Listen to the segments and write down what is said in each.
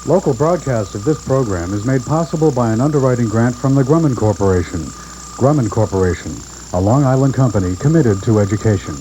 Local broadcast of this program is made possible by an underwriting grant from the Grumman Corporation. Grumman Corporation, a Long Island company committed to education.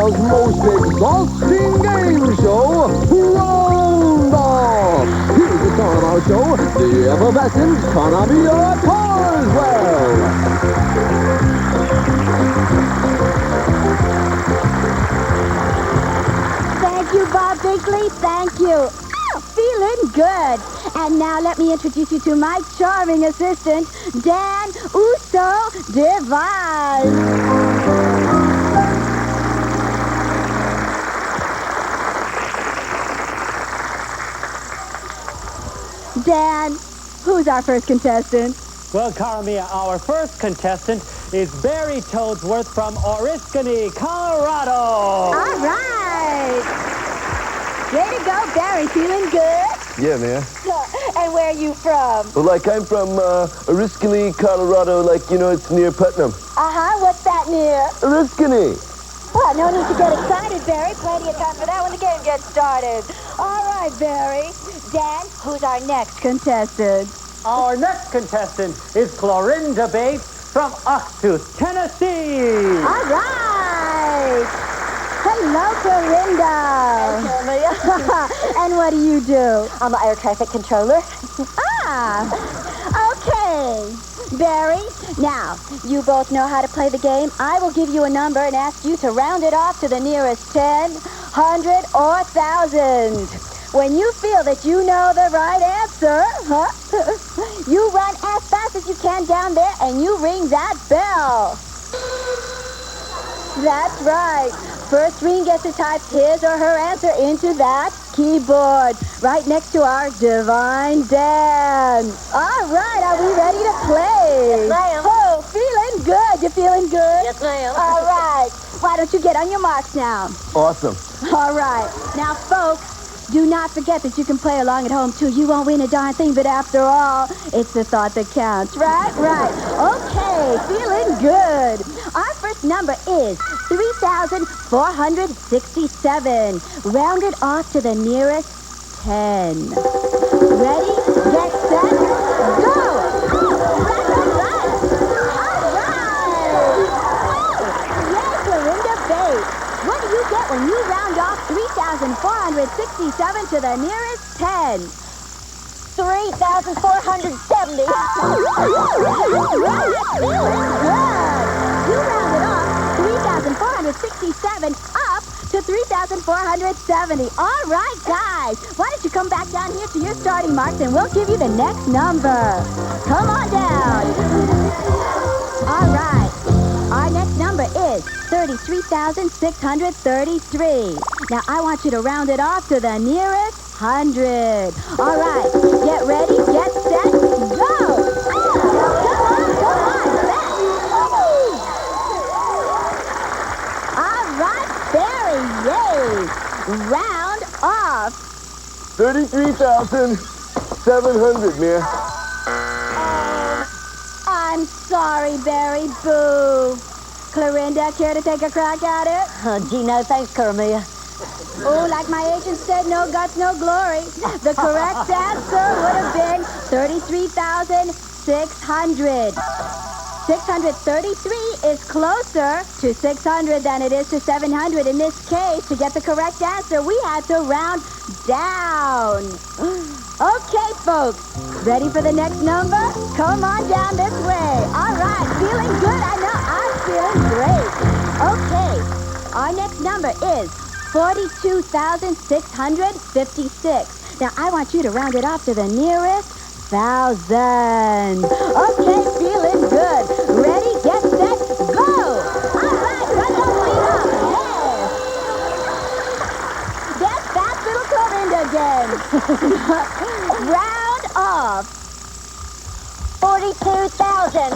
Most exhausting game show, Round Off. Here's the star of our show, the effervescent Caramia Carswell. Thank you, Bob Biggley. Thank you. Feeling good. And now let me introduce you to my charming assistant, Dan Uso Devine. Dan, who's our first contestant? Well, Caramia, our first contestant is Barry Toadsworth from Oriskany, Colorado. All right. Way to go, Barry. Feeling good? Yeah, man. And where are you from? Well, I'm from Oriskany, Colorado. It's near Putnam. Uh-huh. What's that near? Oriskany. Well, no need to get excited, Barry. Plenty of time for that when the game gets started. All right, Barry. Dan, who's our next contestant? Our next contestant is Clorinda Bates from Oxtooth, Tennessee. All right. Hello, Clorinda. Hey, And what do you do? I'm an air traffic controller. Okay. Barry, now, you both know how to play the game. I will give you a number and ask you to round it off to the nearest 10, 100, or 1,000. When you feel that you know the right answer, you run as fast as you can down there and you ring that bell. That's right. First ring gets to type his or her answer into that keyboard right next to our Divine Dan. All right, are we ready to play? Yes, ma'am. Oh, feeling good. You feeling good? Yes, ma'am. All right. Why don't you get on your marks now? Awesome. All right. Now, folks, do not forget that you can play along at home, too. You won't win a darn thing, but after all, it's the thought that counts, right? Right. Okay, feeling good. Our first number is 3,467, rounded off to the nearest 10. Ready, get set, go! Right. Yay, Clorinda Bates. What do you get when you round off 3,467 to the nearest 10? 3,470. Right, feeling good. You rounded off 3,467 up to 3,470. All right, guys. Why don't you come back down here to your starting marks and we'll give you the next number. Come on down. All right. Our next number is 33,633. Now, I want you to round it off to the nearest 100. All right. Get ready, get set, go. Come on, set. All right, Barry, yay. Round off. 33,700, man. I'm sorry, Barry. Boo. Clorinda, care to take a crack at it? Gee, no thanks, Caramia. Oh, like my agent said, no guts, no glory. The correct answer would have been 33,600. 633 is closer to 600 than it is to 700. In this case, to get the correct answer, we had to round down. Okay, folks, ready for the next number? Come on down this way. All right, feeling good? I know I'm feeling great. Okay, our next number is 42,656. Now, I want you to round it off to the nearest 1,000. Okay, feeling good. Ready, get set, go! All right, run those feet up. Hey! That's fast little Corinda again. Round off. 42,000.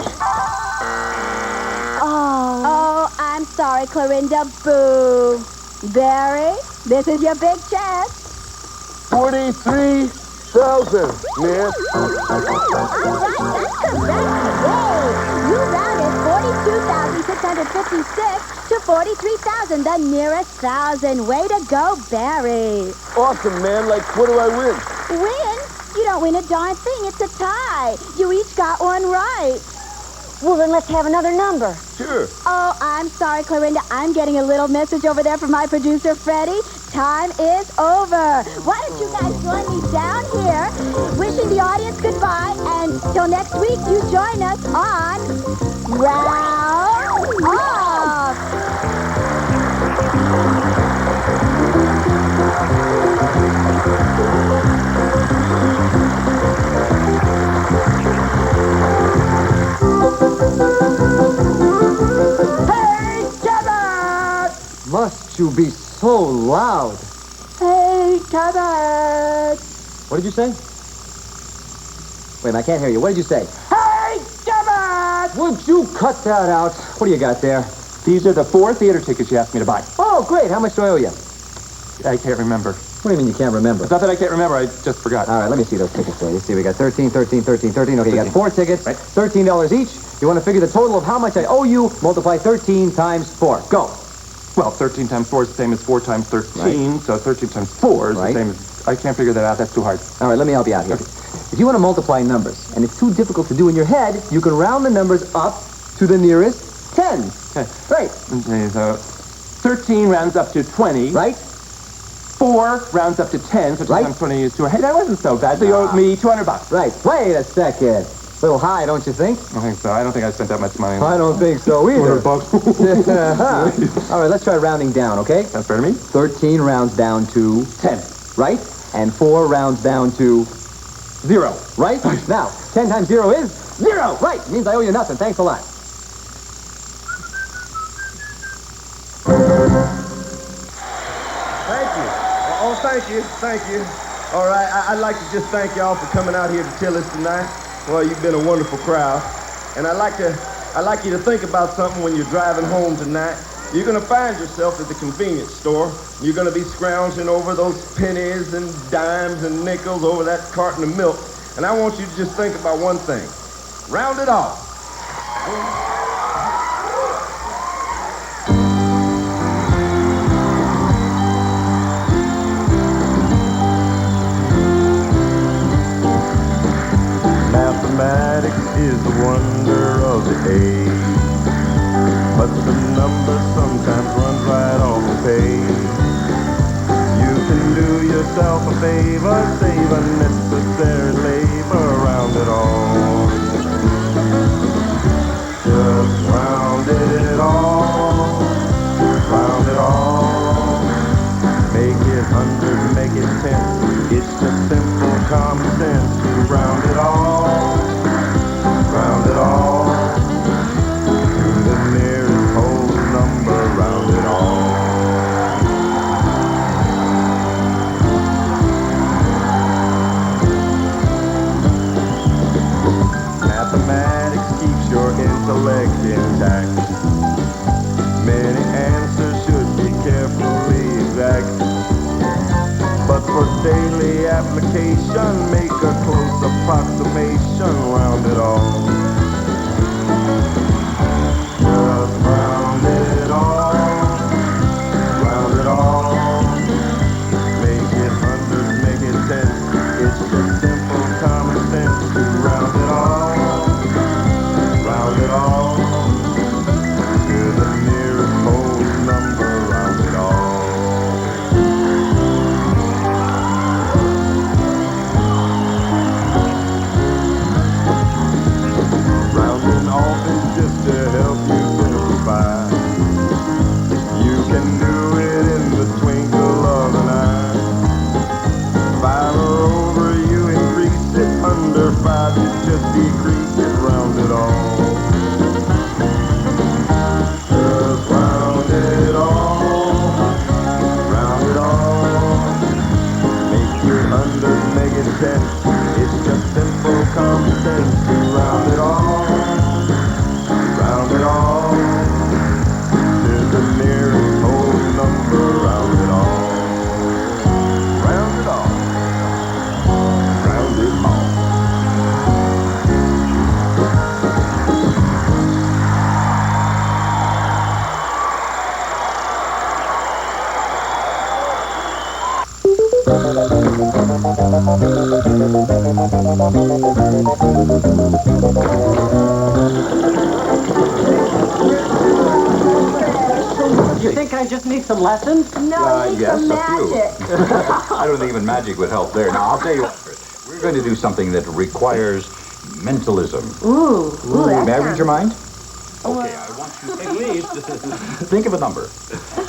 Oh, I'm sorry, Clorinda. Boo. Barry, this is your big chance. 43,000, man. All right, that's correct. Yay! You rounded 42,656 to 43,000, the nearest 1,000. Way to go, Barry. Awesome, man. Like, what do I win? Win? You don't win a darn thing. It's a tie. You each got one right. Well, then let's have another number. Sure. Oh, I'm sorry, Clorinda. I'm getting a little message over there from my producer, Freddie. Time is over. Why don't you guys join me down here, wishing the audience goodbye, and till next week, you join us on Round Off. Hey, Kevin! Must you be so loud? Hey, Kevin! What did you say? Wait a minute, I can't hear you. What did you say? Hey, Kevin! Would you cut that out? What do you got there? These are the 4 theater tickets you asked me to buy. Oh, great. How much do I owe you? I can't remember. What do you mean you can't remember? It's not that I can't remember, I just forgot. All right, let me see those tickets there. You see, we got 13, 13, 13, 13. Okay, you got 4 tickets, Right. $13 each. You want to figure the total of how much I owe you, multiply 13 times 4. Go. Well, 13 times 4 is the same as 4 times 13, so 13 times 4 is Right. the same as... I can't figure that out, that's too hard. All right, let me help you out here. If you want to multiply numbers, and it's too difficult to do in your head, you can round the numbers up to the nearest 10. Okay. Right. Okay, so 13 rounds up to 20. Right? 4 rounds up to 10, so 2 Right. times 20 is 200. Hey, that wasn't so bad, so you owe me $200. Right. Wait a second. A little high, don't you think? I think so. I don't think I spent that much money. I don't think so either. $200. All right, let's try rounding down, okay? That's fair to me. 13 rounds down to 10, right? And 4 rounds down to 0, right? Now, 10 times 0 is 0, right? Means I owe you nothing. Thanks a lot. Thank you. Oh, thank you. All right, I'd like to just thank y'all for coming out here to tell us tonight. Well, you've been a wonderful crowd. And I'd like you to think about something when you're driving home tonight. You're going to find yourself at the convenience store. You're going to be scrounging over those pennies and dimes and nickels over that carton of milk. And I want you to just think about one thing. Round it off. Mathematics is the wonder of the age, but the number sometimes runs right off the page. You can do yourself a favor, save unnecessary labor, round it all. Just round it all, round it all. Make it hundred, make it 10. It's just simple common sense to round it all. Round it all to the nearest whole number. Round it all. Mathematics keeps your intellect intact. Many answers should be carefully exact. But for daily application, make a close approximation, round it all. Just round it all, round it all. Make it hundreds, make it 10. It's just simple common sense to round it all, round it all. You think I just need some lessons? No, you need yes, some a few. magic. I don't think even magic would help there. Now, I'll tell you what, Chris. We're going to do something that requires mentalism. Ooh, that May I read sounds- your mind? Okay, I want you at least think of a number.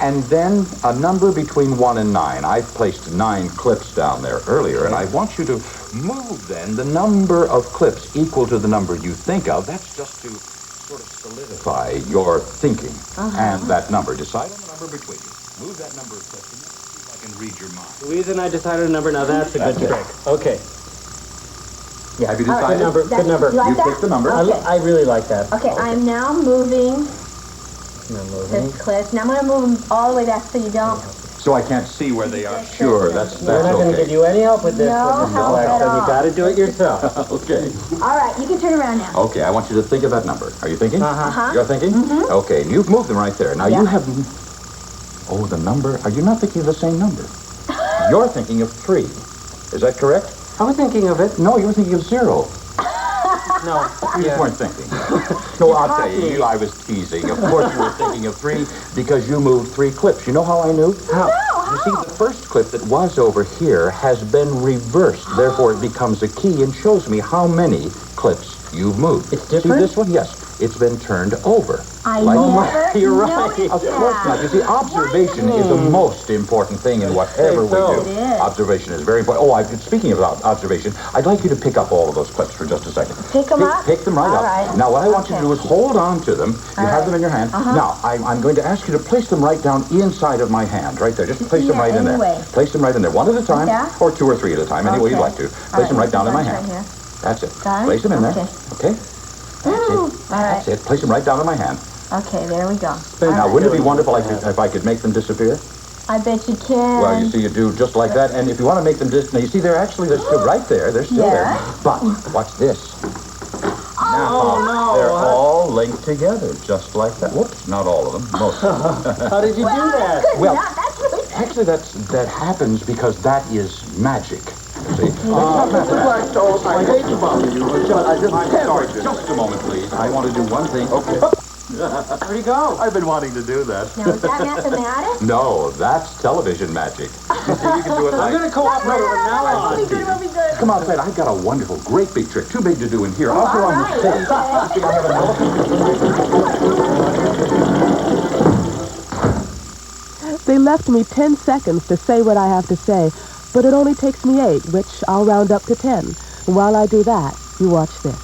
And then a number between 1 and 9. I've placed 9 clips down there earlier, and I want you to move then the number of clips equal to the number you think of. That's just to sort of solidify your thinking. And that number. Decide on the number between you. Move that number of clips, and then see if I can read your mind. Louise and I decided a number. Now that's a good That's it. trick. Okay. Yeah, Have you good decided? number. Good number. You like You that? picked the number. Okay. I really like that. Okay, I'm now moving I'm moving. this clip. Now I'm going to move them all the way back so you don't. So I can't see where they are. Sure, that's We're not going to okay. give you any help with this. No Mrs. help at Blackstone. all. You got to do it yourself. Okay. All right, you can turn around now. Okay, I want you to think of that number. Are you thinking? Uh-huh. You're thinking? Okay, and you've moved them right there. Now you have... Oh, the number... Are you not thinking of the same number? You're thinking of 3. Is that correct? I was thinking of it. No, you were thinking of 0. No. You just weren't thinking. No, I'll tell you, I was teasing. Of course you were thinking of 3 because you moved 3 clips. You know how I knew? How? You see, the first clip that was over here has been reversed. Therefore, it becomes a key and shows me how many clips you've moved. It's different? See this one? Yes. It's been turned over. I Like never You're right. noticed Of course that. not. You see, observation is the most important thing in whatever we so. do. It is. Observation is very important. Oh, speaking of observation, I'd like you to pick up all of those clips for just a second. Pick 'em up? Pick them right All up. right. Now, what I want you to Okay. do is hold on to them. You have them in your hand. Now, I'm going to ask you to place them right down inside of my hand, right there. Just place them Yeah, right in there. anyway. Place them right in there, one at a time, Yeah. or 2 or 3 at a time, any way you'd Okay. like to. All Place them right down in my right hand. here. That's it. Got it? Place them in there. Okay. Okay? That's it. All right. That's it. Place them right down in my hand. Okay, there we go. Now, wouldn't it be wonderful if I could make them disappear? I bet you can. Well, you see, you do just like that. And if you want to make them now, you see, they're still right there. They're still Yeah. there. But watch this. Now, they're all linked together, just like that. Whoops, not all of them, most of them. How did you do that? Good Well, enough. That's really... Actually, that happens because that is magic. See? Mr. Blackstone, I hate to bother you, but I just I'm can't sorry, like this. just a moment, please. I want to do one thing. Okay. Where'd he go? I've been wanting to do that. Now, is that mathematics? No, that's television magic. You see, you can do it I'm like... going to cooperate from now on. We'll be good, we'll be good. Come outside. I've got a wonderful, great big trick. Too big to do in here. I'll go on the stage. See, I have an elephant. They left me 10 seconds to say what I have to say, but it only takes me 8, which I'll round up to 10. While I do that, you watch this.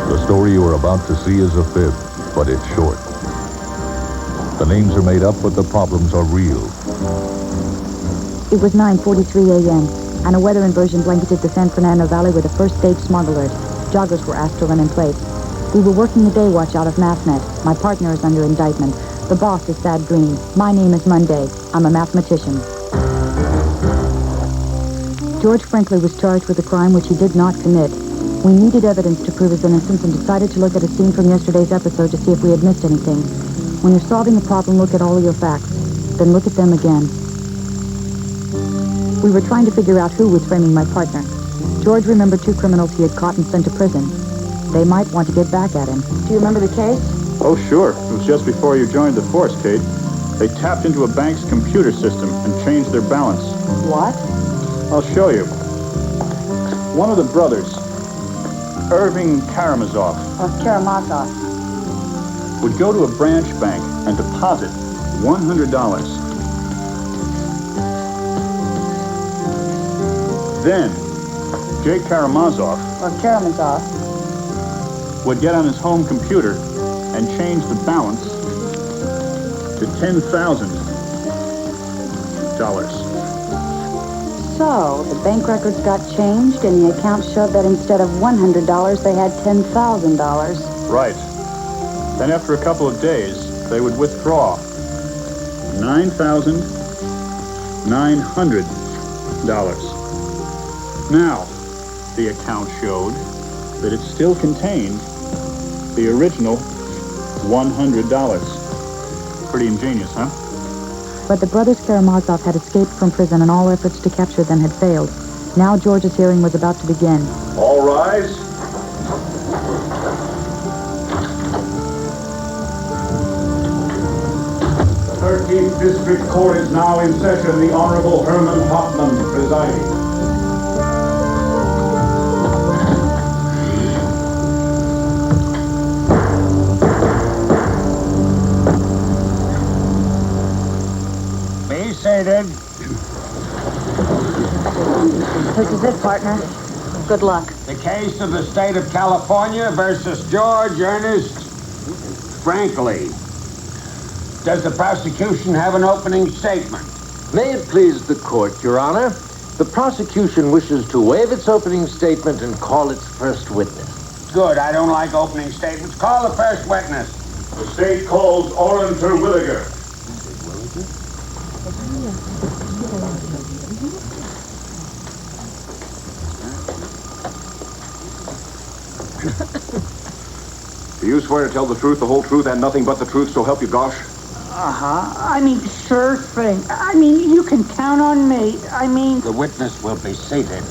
The story you are about to see is a fib, but it's short. The names are made up, but the problems are real. It was 9:43 a.m., and a weather inversion blanketed the San Fernando Valley with a first-stage smog alert. Joggers were asked to run in place. We were working the day watch out of Mathnet. My partner is under indictment. The boss is Thad Green. My name is Monday. I'm a mathematician. George Brinkley was charged with a crime which he did not commit. We needed evidence to prove his innocence and decided to look at a scene from yesterday's episode to see if we had missed anything. When you're solving a problem, look at all of your facts. Then look at them again. We were trying to figure out who was framing my partner. George remembered 2 criminals he had caught and sent to prison. They might want to get back at him. Do you remember the case? Oh, sure. It was just before you joined the force, Kate. They tapped into a bank's computer system and changed their balance. What? I'll show you. One of the brothers, Irving Karamazov, Karamazov. would go to a branch bank and deposit $100. Then, Jake Karamazov Karamazov. would get on his home computer and changed the balance to $10,000. So, the bank records got changed and the account showed that instead of $100, they had $10,000. Right. Then after a couple of days, they would withdraw $9,900. Now, the account showed that it still contained the original $100. Pretty ingenious, huh? But the brothers Karamazov had escaped from prison and all efforts to capture them had failed. Now George's hearing was about to begin. All rise. The 13th District Court is now in session. The Honorable Herman Hoffman presiding. Be seated. This is it, partner. Good luck. The case of the state of California versus George Ernest Franklin. Does the prosecution have an opening statement? May it please the court, Your Honor. The prosecution wishes to waive its opening statement and call its first witness. Good. I don't like opening statements. Call the first witness. The state calls Orrin Terwilliger. Do you swear to tell the truth, the whole truth, and nothing but the truth, so help you gosh? I mean, sure thing. I mean, you can count on me. I mean... The witness will be seated.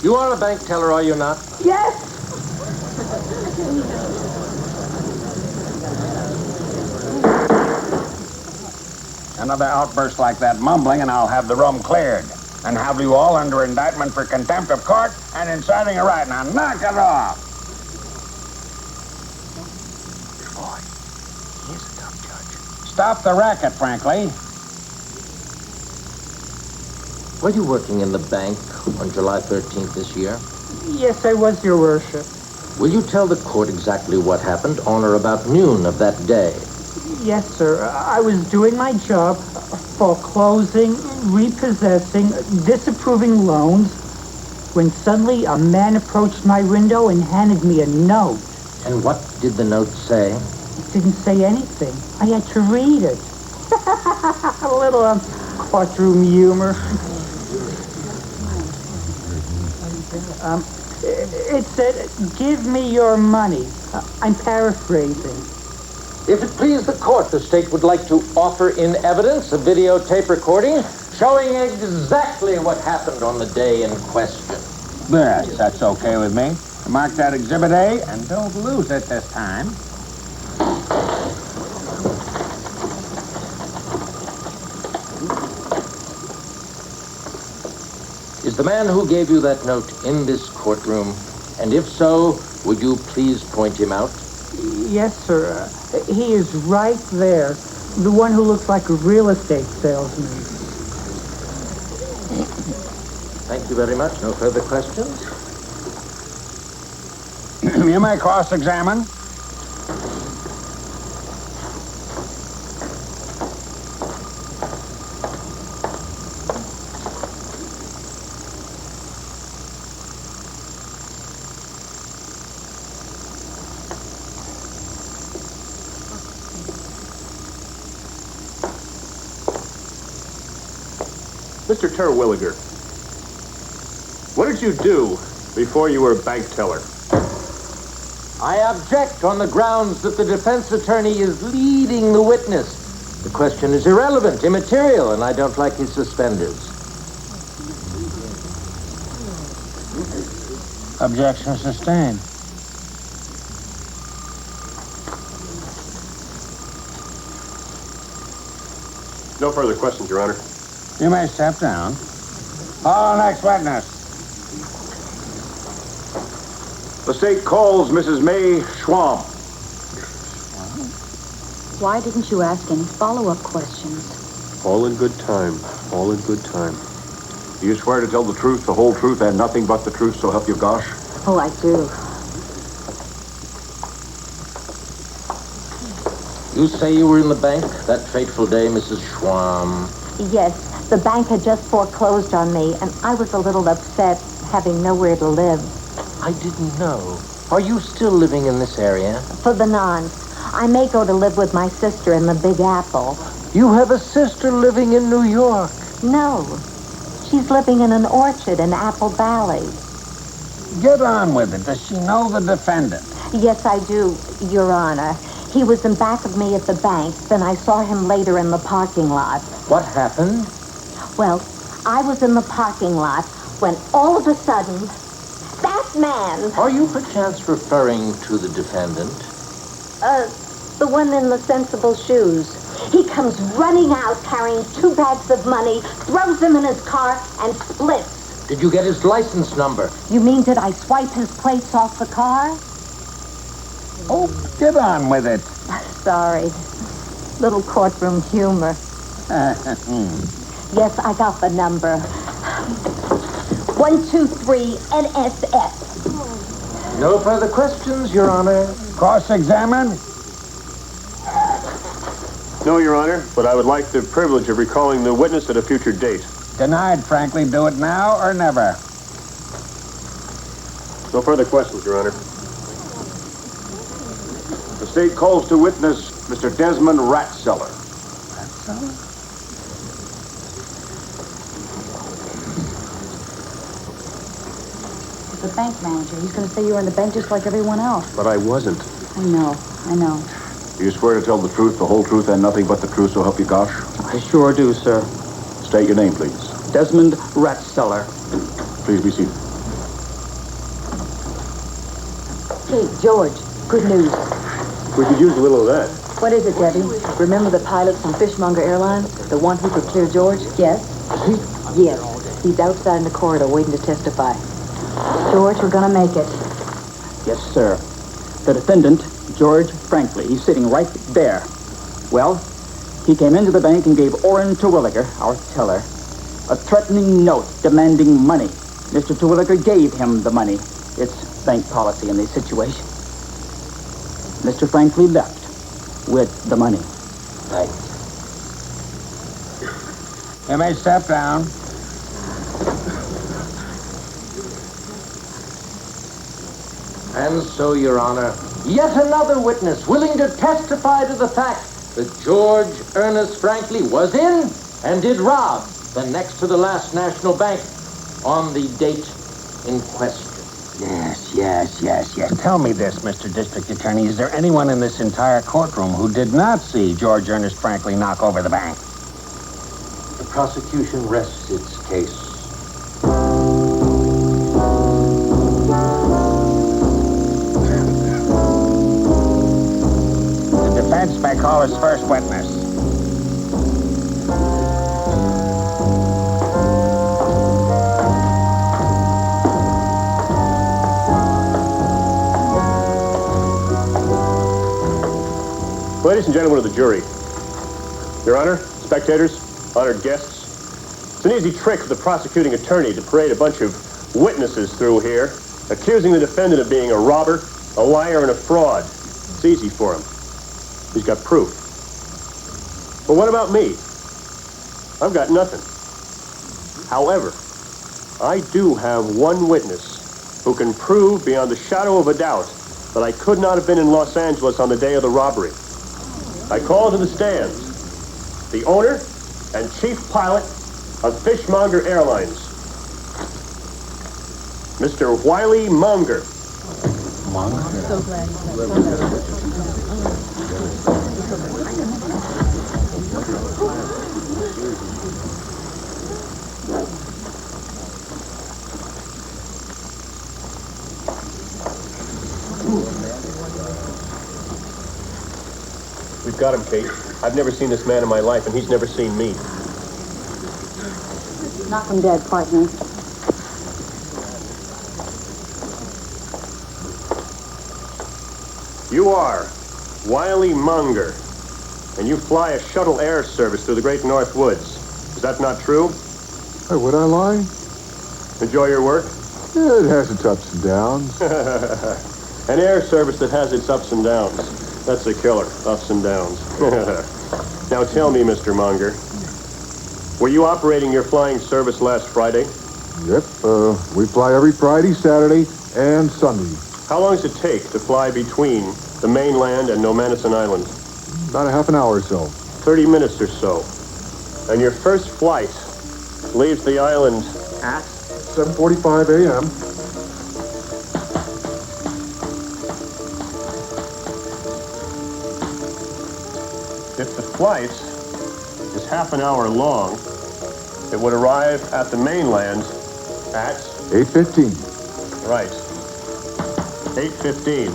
You are a bank teller, are you not? Yes! Another outburst like that mumbling, and I'll have the room cleared. And have you all under indictment for contempt of court and inciting a riot. Now, knock it off! Boy, he is a tough judge. Stop the racket, frankly. Were you working in the bank on July 13th this year? Yes, I was, Your Worship. Will you tell the court exactly what happened on or about noon of that day? Yes, sir. I was doing my job, foreclosing, repossessing, disapproving loans, when suddenly a man approached my window and handed me a note. And what did the note say? It didn't say anything. I had to read it. A little courtroom humor. It said, "Give me your money." I'm paraphrasing. If it please the court, the state would like to offer in evidence a videotape recording showing exactly what happened on the day in question. Yes, that's okay with me. Mark that Exhibit A, and don't lose it this time. Is the man who gave you that note in this courtroom? And if so, would you please point him out? Yes, sir. He is right there. The one who looks like a real estate salesman. Thank you very much. No further questions? You may cross-examine. Mr. Terwilliger, what did you do before you were a bank teller? I object on the grounds that the defense attorney is leading the witness. The question is irrelevant, immaterial, and I don't like his suspenders. Objection sustained. No further questions, Your Honor. You may step down. Call the next witness. The state calls Mrs. May Schwab. Why didn't you ask any follow-up questions? All in good time. All in good time. Do you swear to tell the truth, the whole truth, and nothing but the truth, so help you gosh? Oh, I do. You say you were in the bank that fateful day, Mrs. Schwamm? Yes, the bank had just foreclosed on me, and I was a little upset having nowhere to live. I didn't know. Are you still living in this area? For the nonce. I may go to live with my sister in the Big Apple. You have a sister living in New York? No. She's living in an orchard in Apple Valley. Get on with it. Does she know the defendant? Yes, I do, Your Honor. He was in back of me at the bank. Then I saw him later in the parking lot. What happened? Well, I was in the parking lot when all of a sudden, that man... Are you perchance referring to the defendant? The one in the sensible shoes. He comes running out carrying 2 bags of money, throws them in his car, and splits. Did you get his license number? You mean did I swipe his plates off the car? Oh, get on with it. Sorry. Little courtroom humor. Yes, I got the number. 123 NSF. No further questions, Your Honor. Cross-examine? No, Your Honor, but I would like the privilege of recalling the witness at a future date. Denied, frankly. Do it now or never. No further questions, Your Honor. The state calls to witness Mr. Desmond Ratseller. Ratseller? The bank manager. He's going to say you were in the bank just like everyone else. But I wasn't. I know. Do you swear to tell the truth, the whole truth, and nothing but the truth, so help you gosh? I sure do, sir. State your name, please. Desmond Ratseller. Please be seated. Hey, George, good news. We could use a little of that. What is it, Debbie? Remember the pilot from Fishmonger Airlines? The one who could clear George? Yes. Yes. He's outside in the corridor waiting to testify. George, we're gonna make it. Yes, sir. The defendant, George Franklin, he's sitting right there. Well, he came into the bank and gave Orrin Terwilliger, our teller, a threatening note demanding money. Mr. Terwilliger gave him the money. It's bank policy in this situation. Mr. Franklin left with the money. Thanks. You may step down. And so, Your Honor, yet another witness willing to testify to the fact that George Ernest Franklin was in and did rob the next to the last National Bank on the date in question. Yes. Tell me this, Mr. District Attorney. Is there anyone in this entire courtroom who did not see George Ernest Franklin knock over the bank? The prosecution rests its case. The defense may call its first witness. Ladies and gentlemen of the jury, Your Honor, spectators, honored guests, it's an easy trick for the prosecuting attorney to parade a bunch of witnesses through here, accusing the defendant of being a robber, a liar, and a fraud. It's easy for him. He's got proof. But what about me? I've got nothing. However, I do have one witness who can prove beyond a shadow of a doubt that I could not have been in Los Angeles on the day of the robbery. I call to the stand the owner and chief pilot of Fishmonger Airlines, Mr. Wiley Monger. I'm so glad. We've got him, Kate. I've never seen this man in my life, and he's never seen me. Knock him dead, partner. You are Wiley Monger. and you fly a shuttle air service through the Great North Woods. Is that not true? Hey, would I lie? Enjoy your work? Yeah, it has its ups and downs. An air service that has its ups and downs. That's a killer. Ups and downs. Now tell me, Mr. Munger, were you operating your flying service last Friday? Yep, we fly every Friday, Saturday, and Sunday. How long does it take to fly between the mainland and Nomanison Island? About a half an hour or so. 30 minutes or so. And your first flight leaves the island at? 7:45 a.m. If the flight is half an hour long, it would arrive at the mainland at? 8:15. Right. 8:15.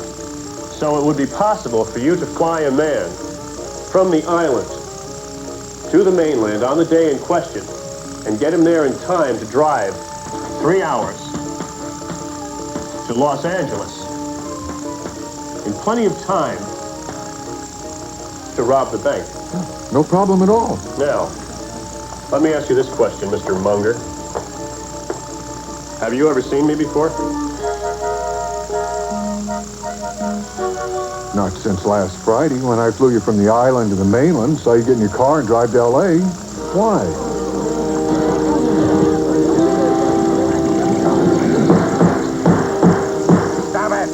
So it would be possible for you to fly a man from the island to the mainland on the day in question and get him there in time to drive 3 hours to Los Angeles in plenty of time to rob the bank. No problem at all. Now, let me ask you this question, Mr. Munger. Have you ever seen me before? Not since last Friday when I flew you from the island to the mainland, saw you get in your car and drive to L.A. Why? Stop it!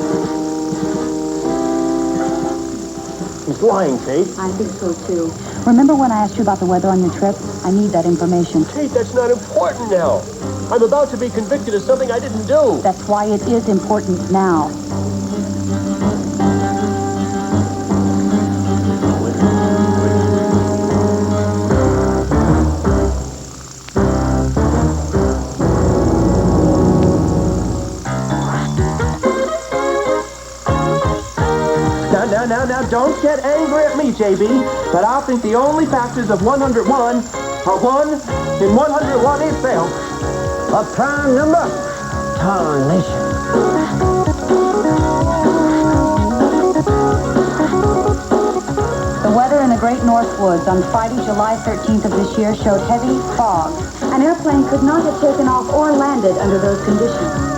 He's lying, Kate. I think so, too. Remember when I asked you about the weather on your trip? I need that information. Kate, that's not important now. I'm about to be convicted of something I didn't do. That's why it is important now. Now, don't get angry at me, JB, but I think the only factors of 101 are 1 in 101 is fail. A prime number? Tarnation. The weather in the Great North Woods on Friday, July 13th of this year showed heavy fog. An airplane could not have taken off or landed under those conditions.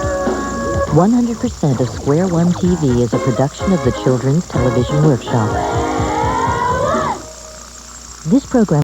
100% of Square One TV is a production of the Children's Television Workshop. This program